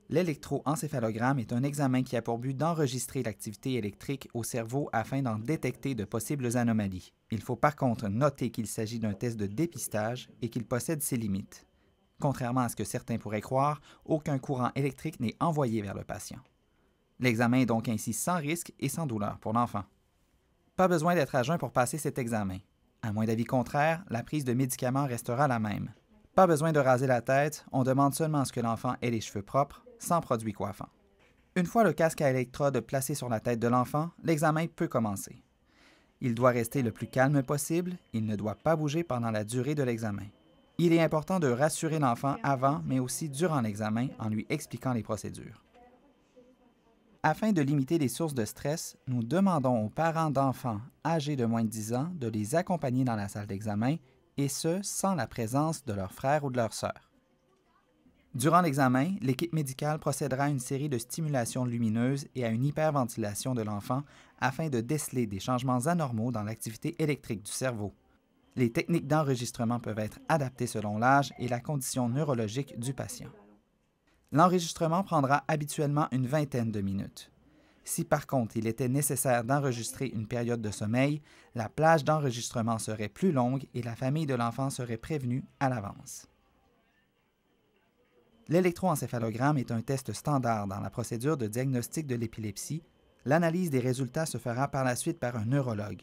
L'électroencéphalogramme est un examen qui a pour but d'enregistrer l'activité électrique au cerveau afin d'en détecter de possibles anomalies. Il faut par contre noter qu'il s'agit d'un test de dépistage et qu'il possède ses limites. Contrairement à ce que certains pourraient croire, aucun courant électrique n'est envoyé vers le patient. L'examen est donc ainsi sans risque et sans douleur pour l'enfant. Pas besoin d'être à jeun pour passer cet examen. À moins d'avis contraire, la prise de médicaments restera la même. Pas besoin de raser la tête, on demande seulement à ce que l'enfant ait les cheveux propres, sans produits coiffants. Une fois le casque à électrode placé sur la tête de l'enfant, l'examen peut commencer. Il doit rester le plus calme possible, il ne doit pas bouger pendant la durée de l'examen. Il est important de rassurer l'enfant avant, mais aussi durant l'examen, en lui expliquant les procédures. Afin de limiter les sources de stress, nous demandons aux parents d'enfants âgés de moins de 10 ans de les accompagner dans la salle d'examen, et ce, sans la présence de leur frère ou de leur sœur. Durant l'examen, l'équipe médicale procédera à une série de stimulations lumineuses et à une hyperventilation de l'enfant afin de déceler des changements anormaux dans l'activité électrique du cerveau. Les techniques d'enregistrement peuvent être adaptées selon l'âge et la condition neurologique du patient. L'enregistrement prendra habituellement une vingtaine de minutes. Si par contre il était nécessaire d'enregistrer une période de sommeil, la plage d'enregistrement serait plus longue et la famille de l'enfant serait prévenue à l'avance. L'électroencéphalogramme est un test standard dans la procédure de diagnostic de l'épilepsie. L'analyse des résultats se fera par la suite par un neurologue.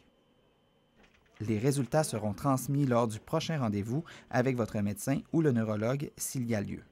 Les résultats seront transmis lors du prochain rendez-vous avec votre médecin ou le neurologue s'il y a lieu.